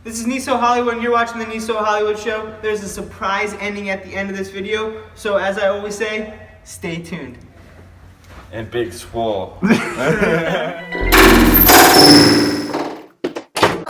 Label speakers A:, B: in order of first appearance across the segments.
A: This is NISO Hollywood and you're watching the NISO Hollywood show. There's a surprise ending at the end of this video, so as I always say, stay tuned.
B: And Big Swole.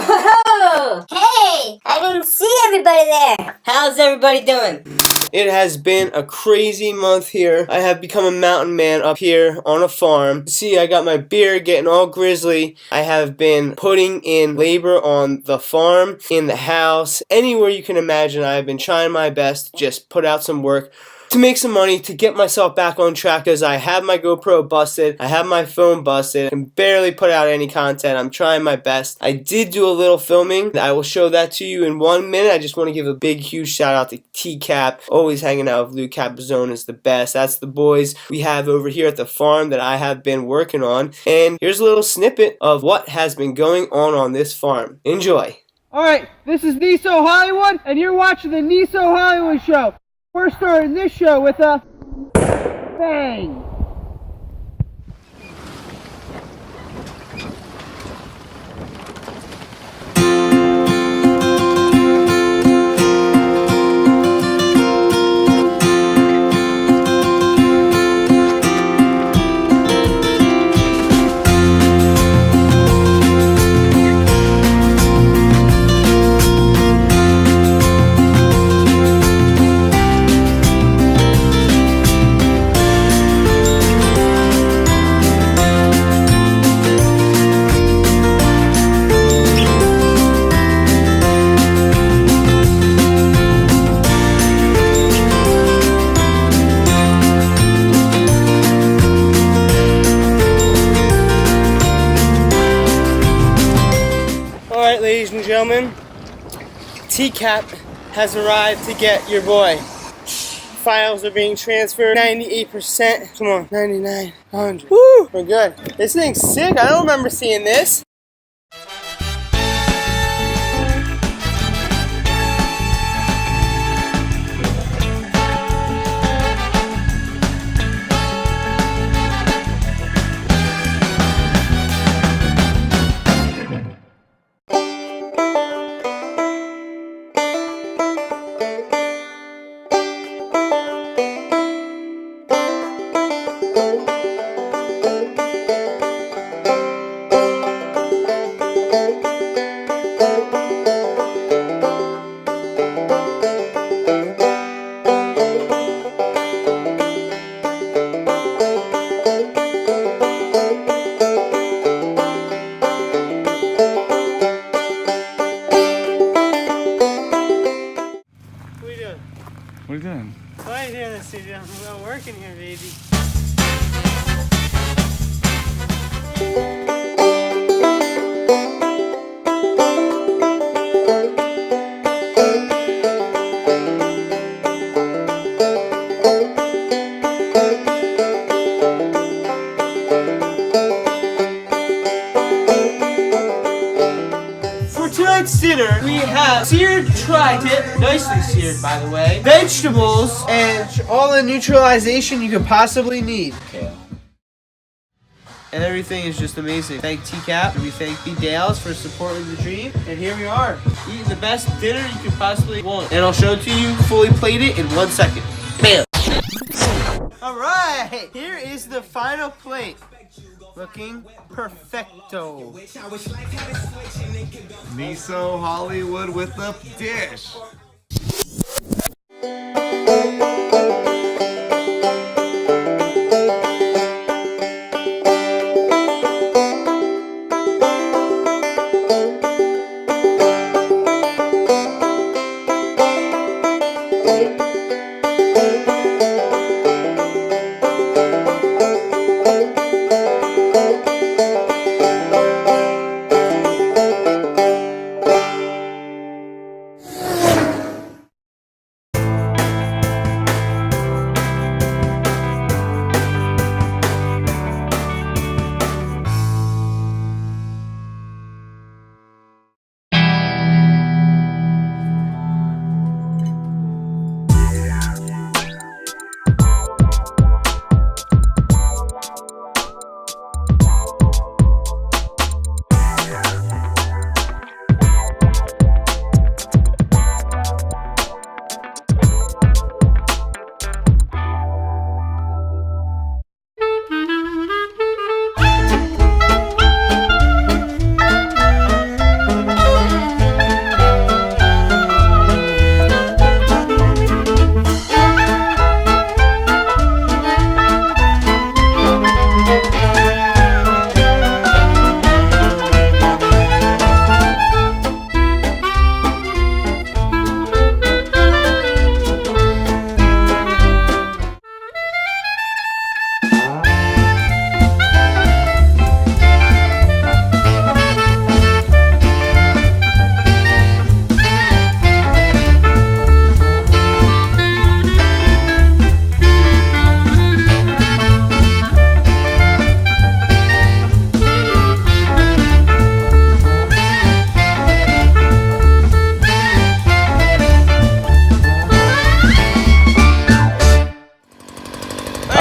C: Oh, hey! I didn't see everybody there. How's everybody doing?
A: It has been a crazy month here. I have become a mountain man up here on a farm. See, I got my beard getting all grizzly. I have been putting in labor on the farm, in the house, anywhere you can imagine. I have been trying my best to just put out some work to make some money, to get myself back on track, because I have my GoPro busted, I have my phone busted, I can barely put out any content. I'm trying my best. I did do a little filming. I will show that to you in 1 minute. I just want to give a big, huge shout out to T-Cap. Always hanging out with Lou Capizone is the best. That's the boys we have over here at the farm that I have been working on. And here's a little snippet of what has been going on this farm. Enjoy.
D: Alright, this is NISO Hollywood, and you're watching the NISO Hollywood show. We're starting this show with a bang.
A: Alright, ladies and gentlemen, T-Cap has arrived to get your boy. Files are being transferred, 98%. Come on, 99, 100. Woo! We're good. This thing's sick. I don't remember seeing this.
B: What are you doing?
A: Why are you doing this, CJ? I'm working here, baby. For tonight's dinner, we have seared tri-tip, nicely seared by the way, vegetables, and all the neutralization you could possibly need.
B: Kale.
A: And everything is just amazing. Thank T-Cap, and we thank B. Dales for supporting the dream. And here we are, eating the best dinner you could possibly want. And I'll show it to you, fully plated in 1 second. Bam! Alright, here is the final plate. Looking perfecto.
B: NISO Hollywood with the dish.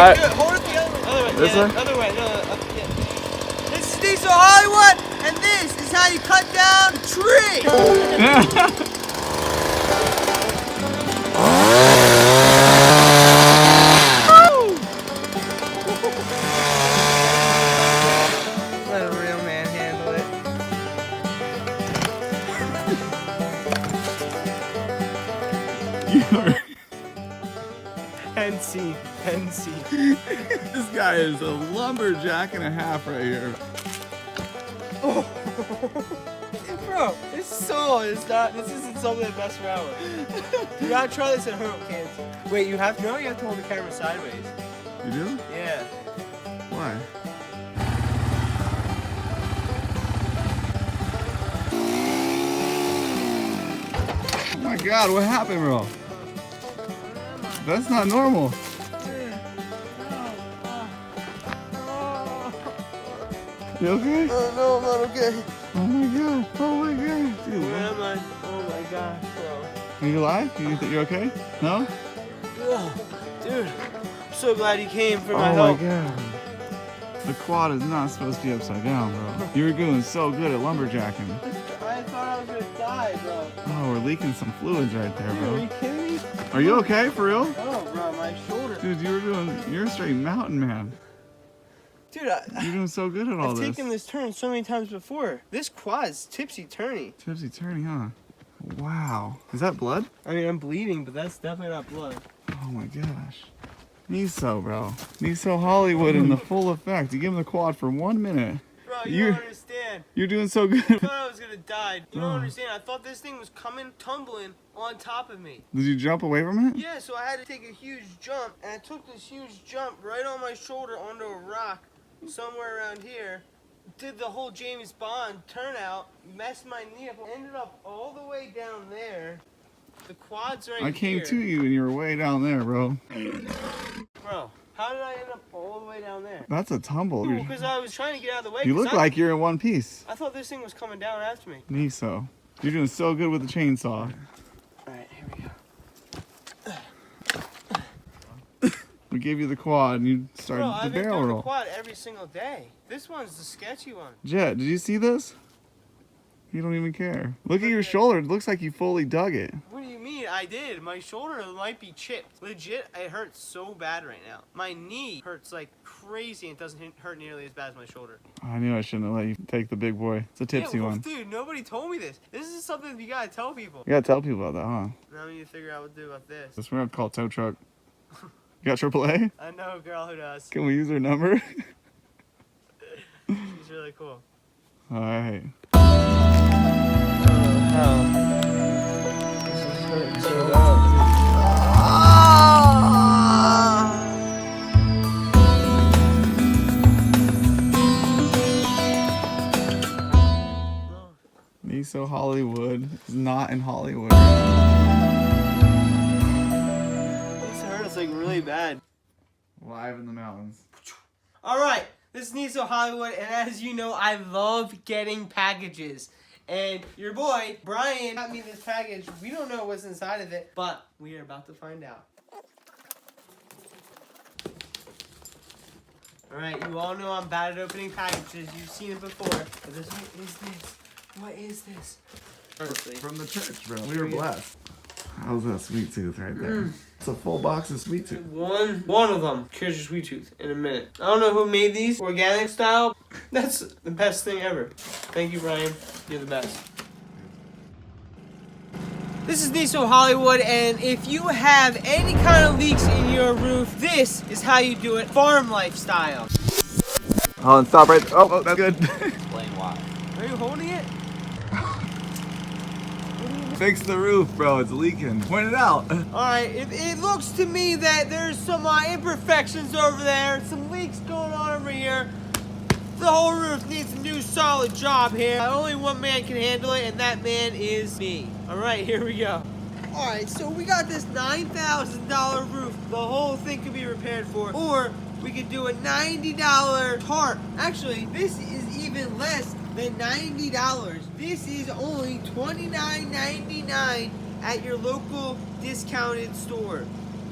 A: Alright, good. Hold it the other way.
E: This way?
A: Other way. No, yeah. This is NISO Hollywood, and this is how you cut down a tree. Let a real man handle it. NC.
E: This guy is a lumberjack and a half right here.
A: Oh. Bro, this saw is not. This isn't something to mess around with. Do not try this at home, kids. Wait, you have to hold the camera sideways.
E: You do?
A: Yeah.
E: Why? Oh my God, what happened, bro? That's not normal. You okay?
A: Oh no, I'm not okay.
E: Oh my God. Oh my God. Dude,
A: Where am I? Oh my gosh, bro.
E: are you alive? You think you're okay? No?
A: Ugh. Dude, I'm so glad you came for my
E: Oh
A: help.
E: my God. The quad is not supposed to be upside down, bro. You were doing so good at lumberjacking.
A: I thought I was gonna die, bro.
E: Oh, we're leaking some fluids right there,
A: Dude, are
E: bro.
A: you kidding me?
E: Are you okay, for real?
A: Oh, bro, my shoulder.
E: Dude, you're a straight mountain man.
A: Dude,
E: You're doing so good at all
A: I've
E: this.
A: taken this turn so many times before. This quad's tipsy-turny.
E: Tipsy-turny, huh? Wow. Is that blood?
A: I mean, I'm bleeding, but that's definitely not blood.
E: Oh my gosh. NISO, bro. NISO Hollywood in the full effect. You give him the quad for 1 minute.
A: Bro, you don't understand.
E: You're doing so good.
A: I thought I was gonna die. You don't
E: Oh.
A: understand. I thought this thing was coming, tumbling on top of me.
E: Did you jump away from it?
A: Yeah, so I had to take a huge jump, and I took this huge jump right on my shoulder onto a rock somewhere around here. Did the whole James Bond turnout, messed my knee up, ended up all the way down there. The quad's right here.
E: I came to you and you were way down there, bro.
A: Bro, how did I end up all the way down there?
E: That's a tumble.
A: Because I was trying to get out of the way.
E: You
A: 'cause
E: look like you're in one piece.
A: I thought this thing was coming down after me.
E: NISO. You're doing so good with the chainsaw.
A: Alright, here we go.
E: We gave you the quad and you started
A: Bro,
E: the
A: I've been
E: barrel
A: doing the
E: roll.
A: quad every single day. This one's the sketchy one.
E: Jet, did you see this? You don't even care. Look at your shoulder. It looks like you fully dug it.
A: What do you mean? I did. My shoulder might be chipped. Legit, it hurts so bad right now. My knee hurts like crazy and it doesn't hurt nearly as bad as my shoulder.
E: I knew I shouldn't have let you take the big boy. It's a tipsy
A: Yeah, well,
E: one.
A: dude, nobody told me this. This is something you gotta tell people.
E: You gotta tell people about that, huh?
A: Now we need to figure out what to do about this.
E: This we're gonna call tow truck. You got AAA?
A: I know a girl who does.
E: Can we use her number?
A: She's really cool.
E: Alright.
A: This is hurting so bad.
E: NISO Hollywood is not in Hollywood.
A: This hurts like really bad.
E: Live in the mountains.
A: Alright, this is NISO Hollywood, and as you know, I love getting packages. And your boy, Brian, got me this package. We don't know what's inside of it, but we are about to find out. Alright, you all know I'm bad at opening packages. You've seen it before. But this, what is this? What is this? Honestly.
E: From the church, bro. We were blessed. How's that sweet tooth right there? It's a full box of sweet tooth.
A: One of them cures your sweet tooth in a minute. I don't know who made these, organic style. That's the best thing ever. Thank you, Brian. You're the best. This is NISO Hollywood, and if you have any kind of leaks in your roof, this is how you do it, farm lifestyle.
E: Oh, and stop right there. Oh, that's good.
B: Explain why.
A: Are you holding it?
E: Fix the roof, bro. It's leaking. Point it out.
A: Alright, it looks to me that there's some imperfections over there, some leaks going on over here. The whole roof needs a new solid job here. Only one man can handle it, and that man is me. Alright, here we go. Alright, so we got this $9,000 roof. The whole thing could be repaired for. Or we could do a $90 tarp. Actually, this is even less than $90. This is only $29.99 at your local discounted store.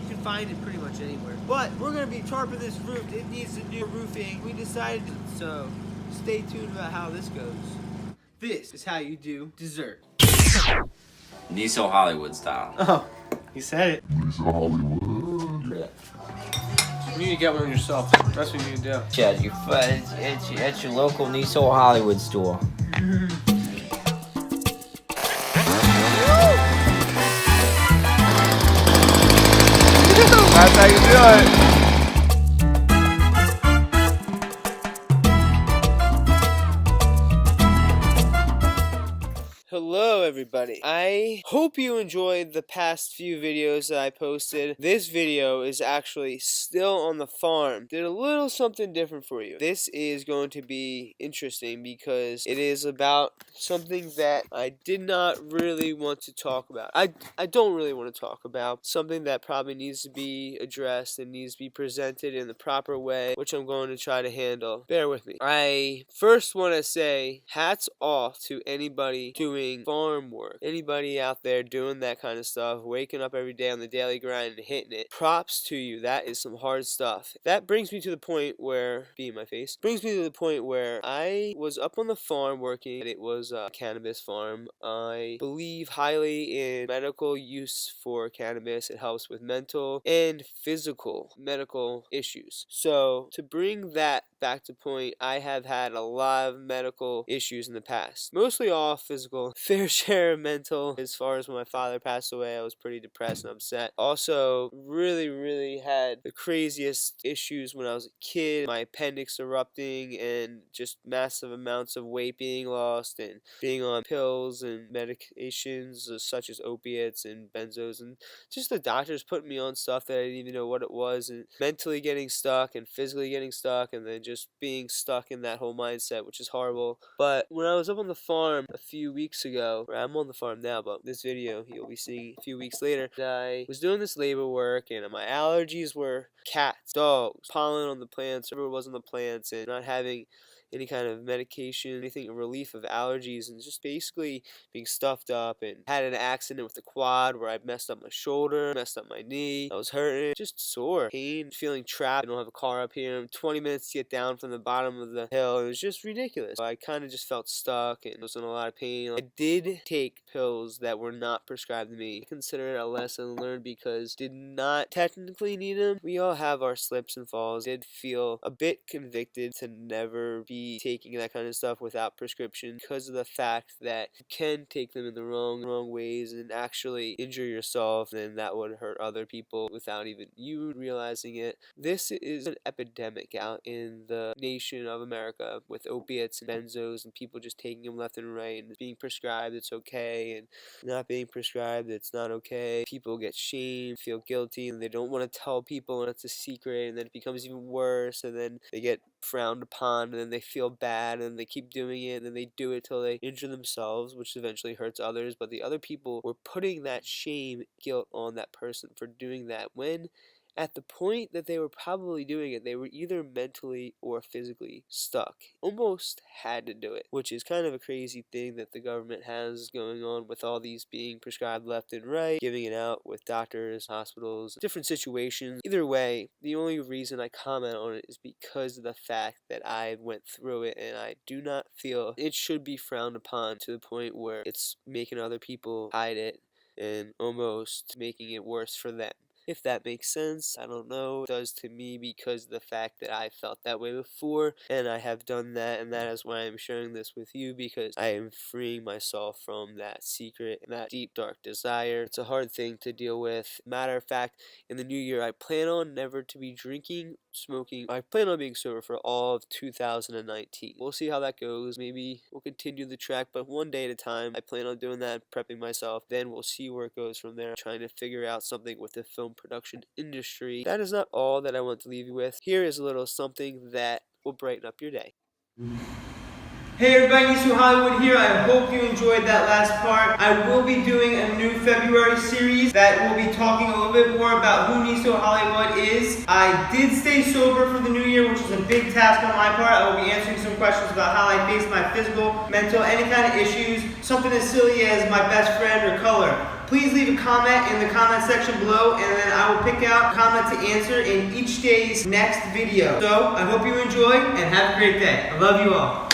D: You can find it pretty much anywhere. But we're gonna be tarping this roof. It needs a new roofing. We decided to, so stay tuned about how this goes. This is how you do dessert.
F: NISO Hollywood style.
A: Oh, you said it.
E: NISO Hollywood.
A: You need to get one yourself. That's what you need to do.
F: Chad, it's your local NISO Hollywood store.
E: That's how you do it.
A: Hello everybody. I hope you enjoyed the past few videos that I posted. This video is actually still on the farm. Did a little something different for you. This is going to be interesting because it is about something that I did not really want to talk about. I don't really want to talk about. Something that probably needs to be addressed and needs to be presented in the proper way, which I'm going to try to handle. Bear with me. I first want to say hats off to anybody doing farm work. Anybody out there doing that kind of stuff, waking up every day on the daily grind and hitting it. Props to you. That is some hard stuff. That brings me to the point where, brings me to the point where I was up on the farm working. It was a cannabis farm. I believe highly in medical use for cannabis. It helps with mental and physical medical issues. So to bring that back to point, I have had a lot of medical issues in the past. Mostly all physical, fair share of mental. As far as when my father passed away, I was pretty depressed and upset. Also, really had the craziest issues when I was a kid. My appendix erupting and just massive amounts of weight being lost and being on pills and medications such as opiates and benzos and just the doctors putting me on stuff that I didn't even know what it was, and mentally getting stuck and physically getting stuck and then just being stuck in that whole mindset, which is horrible. But when I was up on the farm a few weeks ago, or I'm on the farm now, but this video you'll be seeing a few weeks later, I was doing this labor work and my allergies were cats, dogs, pollen on the plants, whatever was on the plants, and not having any kind of medication, anything relief of allergies, and just basically being stuffed up, and had an accident with the quad where I messed up my shoulder, messed up my knee. I was hurting, just sore, pain, feeling trapped. I don't have a car up here. 20 minutes to get down from the bottom of the hill. It was just ridiculous. I kind of just felt stuck and was in a lot of pain. I did take pills that were not prescribed to me. I consider it a lesson learned because did not technically need them. We all have our slips and falls. Did feel a bit convicted to never be taking that kind of stuff without prescription because of the fact that you can take them in the wrong ways and actually injure yourself, and that would hurt other people without even you realizing it. This is an epidemic out in the nation of America with opiates and benzos and people just taking them left and right, and being prescribed it's okay and not being prescribed it's not okay. People get shamed, feel guilty, and they don't want to tell people, and it's a secret, and then it becomes even worse, and then they get frowned upon, and then they feel bad, and they keep doing it, and then they do it till they injure themselves, which eventually hurts others. But the other people were putting that shame, guilt on that person for doing that, when at the point that they were probably doing it, they were either mentally or physically stuck. Almost had to do it, which is kind of a crazy thing that the government has going on with all these being prescribed left and right, giving it out with doctors, hospitals, different situations. Either way, the only reason I comment on it is because of the fact that I went through it, and I do not feel it should be frowned upon to the point where it's making other people hide it and almost making it worse for them. If that makes sense, I don't know. It does to me because of the fact that I felt that way before, and I have done that, and that is why I'm sharing this with you, because I am freeing myself from that secret and that deep, dark desire. It's a hard thing to deal with. Matter of fact, in the new year, I plan on never to be drinking, smoking. I plan on being sober for all of 2019. We'll see how that goes. Maybe we'll continue the track, but one day at a time. I plan on doing that, prepping myself. Then we'll see where it goes from there. Trying to figure out something with the film production industry. That is not all that I want to leave you with. Here is a little something that will brighten up your day. Hey everybody, NISO Hollywood here. I hope you enjoyed that last part. I will be doing a new February series that will be talking a little bit more about who NISO Hollywood is. I did stay sober for the new year, which is a big task on my part. I will be answering some questions about how I face my physical, mental, any kind of issues. Something as silly as my best friend or color. please leave a comment in the comment section below, and then I will pick out a comment to answer in each day's next video. So I hope you enjoy and have a great day. I love you all.